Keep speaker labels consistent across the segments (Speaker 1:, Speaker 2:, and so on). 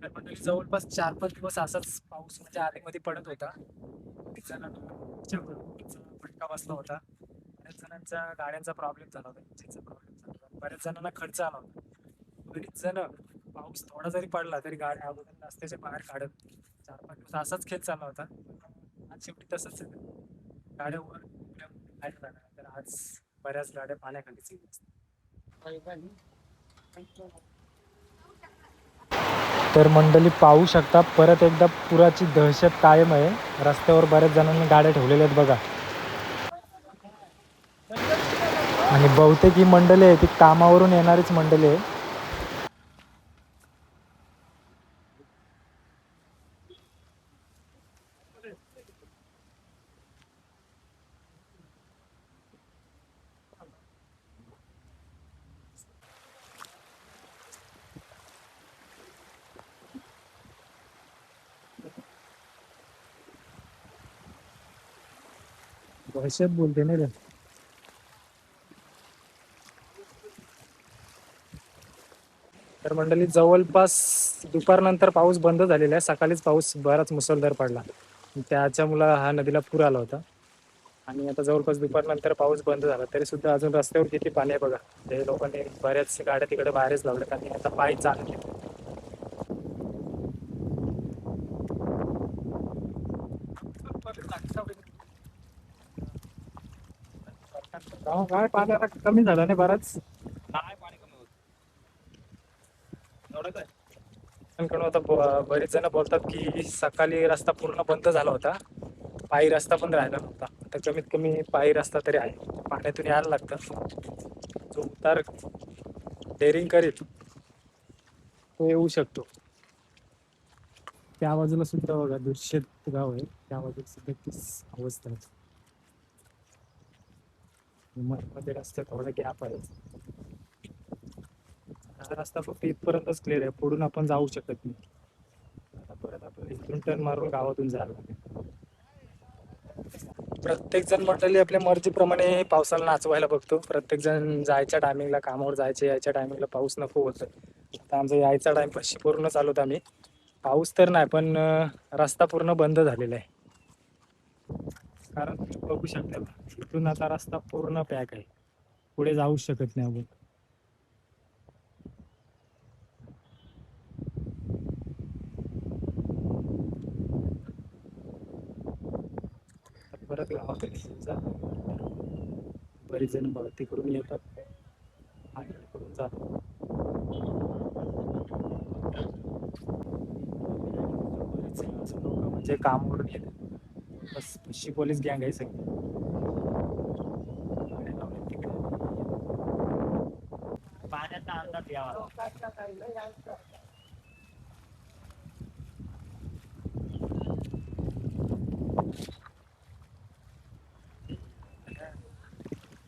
Speaker 1: तर मंडळी जवळपास 4-5 दिवस असाच पाऊस म्हणजे आधीमध्ये पडत होता. बऱ्याच जणांना भरपूर फटका बसला होता. बऱ्याच जणांच्या गाड्यांचा प्रॉब्लेम झाला होता, इंजिनचा प्रॉब्लेम झाला होता. बऱ्याच जणांना खर्च आला होता. बरीच जण पाऊस थोडा जरी पडला तरी गाड्या अगोदर रस्त्याच्या बाहेर काढत 4-5 दिवस असाच खेळ चालला होता. आज शेवटी तसंच आहे. गाड्या वर उघड्या बाहेर जाणार तर आज बऱ्याच गाड्या पाण्याखालीच गेल्या. तर मंडळी पाहू शकता परत एकदा पुराची दहशत कायम आहे. रस्त्यावर बऱ्याच जणांनी गाड्या ठेवलेल्या आहेत बघा. आणि बहुतेक ही मंडळी आहे ती कामावरून येणारीच मंडळी आहे. दहशत बोलते ना रे. तर मंडळी जवळपास दुपारनंतर पाऊस बंद झालेला आहे. सकाळीच पाऊस बराच मुसळधार पडला. त्याच्यामुळं हा नदीला पूर आला होता. आणि आता जवळपास दुपारनंतर पाऊस बंद झाला तरी सुद्धा अजून रस्त्यावर किती पाणी आहे बघा. ते लोकांनी बऱ्याच गाड्या तिकडे बाहेरच लावल्यात आणि आता पायी चालले. काय पाणी आता कमी झालं नाही बराच.
Speaker 2: नाही पाणी कमी होत एवढं काय.
Speaker 1: आता बरेच जण बोलतात की सकाळी रस्ता पूर्ण बंद झाला होता. पायी रस्ता पण राहिला नव्हता. आता कमीत कमी पायी रस्ता तरी आहे. पाण्यातून यायला लागतं. जो उतार डेअरिंग करेल तो येऊ शकतो. त्या बाजूला सुद्धा बघा दुष्यत गाव आहे. त्या बाजूला सुद्धा तीच अवस्था आहे. मध्ये रस्ता थोडा गॅप आहे. हा रस्ता फक्त इथपर्यंतच क्लिअर आहे. पुढून आपण जाऊ शकत नाही. आता परत आपल्याला इथून टर्न मारून गावातून जायला लागेल. प्रत्येक जण मंडळी आपल्या मर्जीप्रमाणे पावसाला नाचवायला बघतो. प्रत्येक जण जायच्या टायमिंगला कामावर जायचे यायच्या टायमिंगला पाऊस नको होतं. आता आमचा यायचा टाइम पाशी पूर्ण चालू होता. आम्ही पाऊस तर नाही पण रस्ता पूर्ण बंद झालेला आहे. कारण तुम्ही बघू शकता इथून आता रस्ता पूर्ण पॅक आहे. पुढे जाऊ शकत नाही आपण. परत गावाकडे जा. बरेच जण तिकडून येतात आणि इकडून जातात. बरेच लोक म्हणजे कामावरून येतात. बस पश्चिम पोलीस गँग आहे सगळी. गाड्या लावल्यात तिकडे.
Speaker 2: पाण्याचा अंदाज यावा.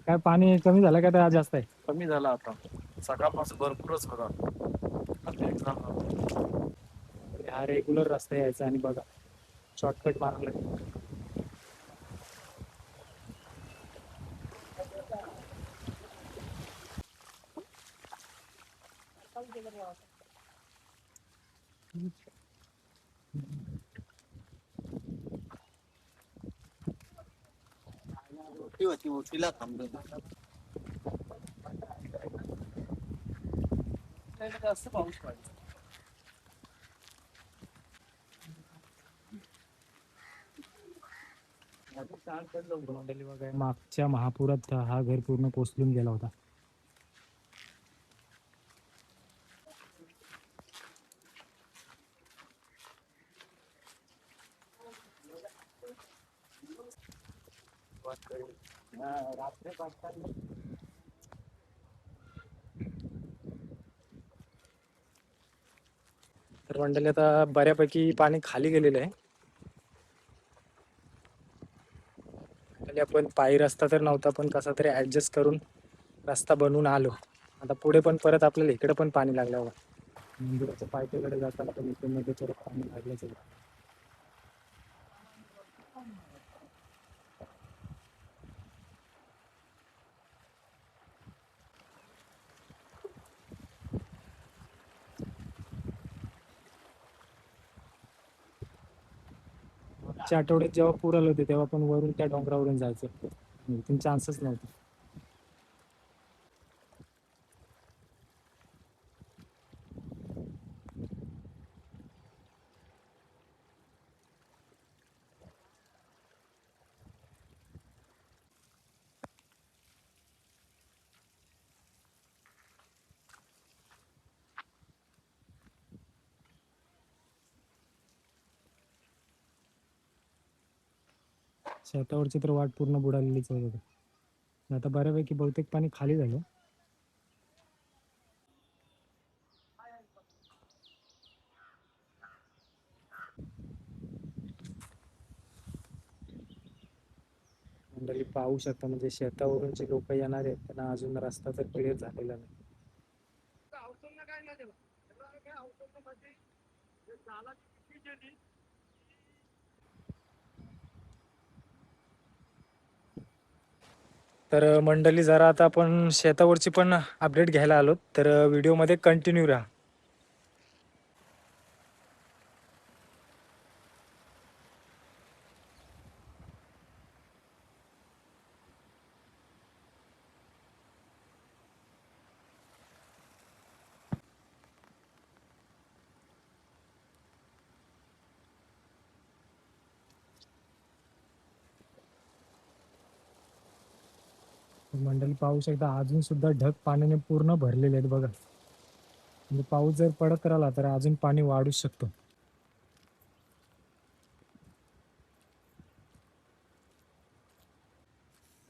Speaker 1: काय पाणी कमी झालं का ते जास्त आहे?
Speaker 2: कमी झाला आता. सकाळपासून भरपूरच होता.
Speaker 1: हा रेग्युलर रस्ता यायचा आणि बघा शॉर्टकट मारलं.
Speaker 2: मोठी होती मोठीला थांबलो. जास्त पाऊस पडला.
Speaker 1: मंडळी बघा मागच्या महापुरात हा घर पूर्ण कोसळून गेला होता.
Speaker 2: रात्री पाच.
Speaker 1: तर मंडळी आता बऱ्यापैकी पाणी खाली गेलेलं आहे. आणि आपण पायी रस्ता तर नव्हता पण कसा तरी ऍडजस्ट करून रस्ता बनवून आलो. आता पुढे पण परत आपल्याला इकडे पण पाणी लागल्यावर मंदिराच्या पायथ्याकडे जाताना पण इथे मध्ये परत पाणी लागलंच आहे. मागच्या आठवड्यात जेव्हा पूर आले होते तेव्हा पण वरून त्या डोंगरावरून जायचं, इथून चान्सच नव्हते. शेतावरची तर वाट पूर्ण बुडालेलीच आहे बघा. आता बऱ्यापैकी बहुतेक पाणी खाली झालं. मंडळी पाहू शकता, म्हणजे शेतावरून जे लोक येणार आहेत त्यांना अजून रस्ता तर क्लिअर झालेला नाही. तर मंडळी जरा आता आपण शेतावरची पण अपडेट घ्यायला आलो, तर व्हिडिओमध्ये कंटिन्यू राहा. मंडळी पाहू शकता, अजून सुद्धा ढग पाण्याने पूर्ण भरलेले आहेत बघा. म्हणजे पाऊस जर पडत राहिला तर अजून पाणी वाढू शकतो.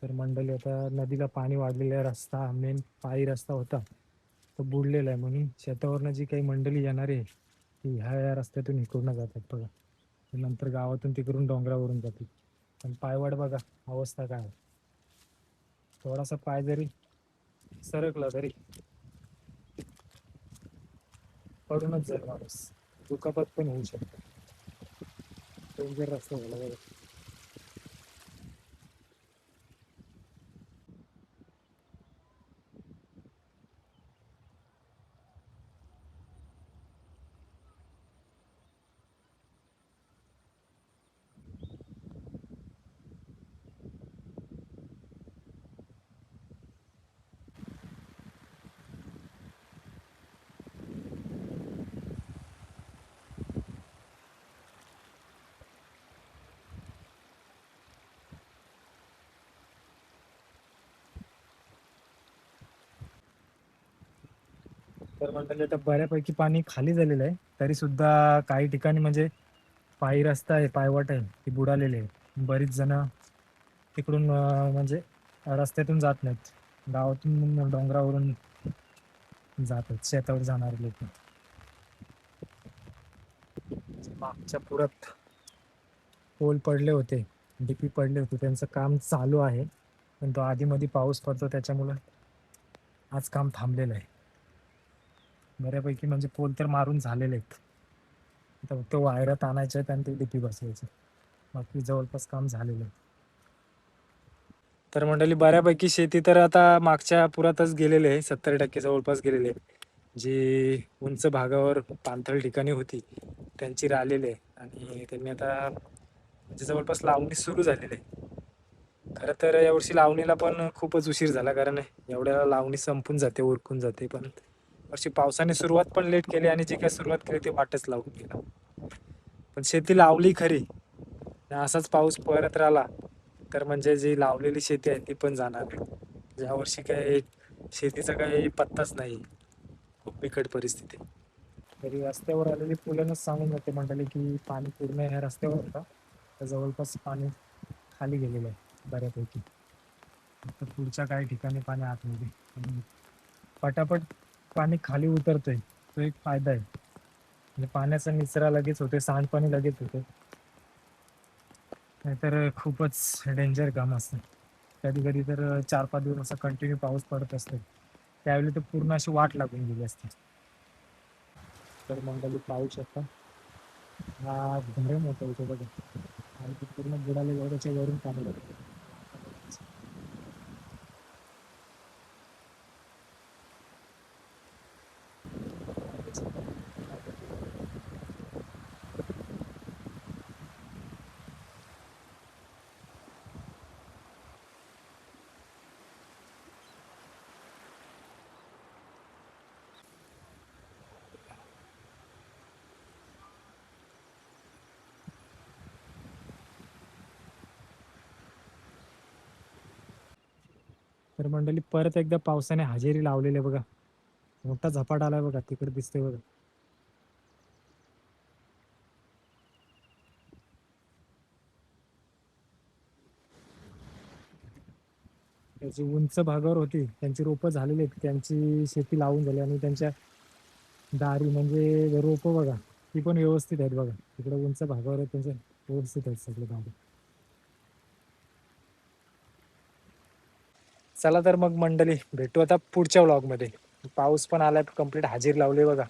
Speaker 1: तर मंडळी आता नदीला पाणी वाढलेला रस्ता, मेन पायी रस्ता होता तो बुडलेला आहे, म्हणून शेतावरनं जी काही मंडळी येणार आहे ती ह्या रस्त्यातून इकडून जातात बघा. नंतर गावातून तिकडून डोंगरावरून जातील. पण पायवाट बघा अवस्था काय आहे. थोडासा पाय जरी सरकला तरी पडूनच जाईल माणूस, दुखापत पण होऊ शकते. डेंजर रस्ता झाला बघा. तर मंडळी आता बऱ्यापैकी पाणी खाली झालेलं आहे, तरी सुद्धा काही ठिकाणी म्हणजे पायी रस्ता आहे, पायवाट आहे ती बुडालेली आहे. बरीच जण तिकडून म्हणजे रस्त्यातून जात नाहीत, गावातून डोंगरावरून जातात शेतावर जाणारे लोक. मागच्या पुरात पोल पडले होते, डीपी पडले होते, त्यांचं काम चालू आहे, पण तो आधीमध्ये पाऊस पडतो त्याच्यामुळे आज काम थांबलेलं आहे. बऱ्यापैकी म्हणजे पोल तर मारून झालेले आहेत, आता फक्त वायरात आणायचे आहेत आणि ते डीपी बसवायचे, बाकी जवळपास काम झालेलं आहे. तर मंडळी बऱ्यापैकी शेती तर आता मागच्या पुरातच गेलेले आहे, 70% जवळपास गेलेले आहे. जी उंच भागावर पाणथळ ठिकाणी होती त्यांची राहिलेली आहे, आणि त्यांनी आता म्हणजे जवळपास लावणी सुरू झालेली आहे. खरं तर यावर्षी लावणीला पण खूपच उशीर झाला, कारण एवढ्या लावणी संपून जाते, उरकून जाते. पण वर्षी पावसाने सुरुवात पण लेट केली, आणि जी काय सुरुवात केली ती वाटच लावून गेला. पण शेती लावली खरी, असाच पाऊस परत राहिला तर म्हणजे जी लावलेली शेती आहे ती पण जाणार. यावर्षी काही शेतीचा काही पत्ताच नाही, खूप बिकट परिस्थिती. तरी रस्त्यावर आलेली पुलानच सांगून जाते मंडळी की पाणी पूर्ण ह्या रस्त्यावर होता, तर जवळपास पाणी खाली गेलेलं आहे बऱ्यापैकी. तर पुढच्या काही ठिकाणी पाणी आतमध्ये, आणि पटापट पाणी खाली उतरतोय, तो एक फायदा आहे. म्हणजे पाण्याचा निचरा लगेच होते, सांडपाणी लगेच होते, नाहीतर खूपच डेंजर काम असतं. कधी कधी तर 4-5 दिवस असा कंटिन्यू पाऊस पडत असतो, त्यावेळी तर पूर्ण अशी वाट लागून गेली असते. तर मंडळी पाहू शकता, हा घर मोठा होतो बघा, आणि ते पूर्ण बुडाले त्याच्या वरून पाणी लागतं. तर मंडळी परत एकदा पावसाने हजेरी लावलेली आहे बघा. मोठा झपाट आलाय बघा, तिकडे दिसते बघा. त्याची उंच भागावर होती, त्यांची रोपं झालेली आहेत, त्यांची शेती लावून झाली आणि त्यांच्या दारी म्हणजे रोपं बघा, ती पण व्यवस्थित आहेत बघा. तिकडे उंच भागावर आहेत त्यांचे, व्यवस्थित आहेत सगळे दारी. चला तर मग मंडळी भेटू आता पुढच्या व्लॉग मध्ये. पाऊस पण आलाय, कंप्लीट हजेरी लावली बघा.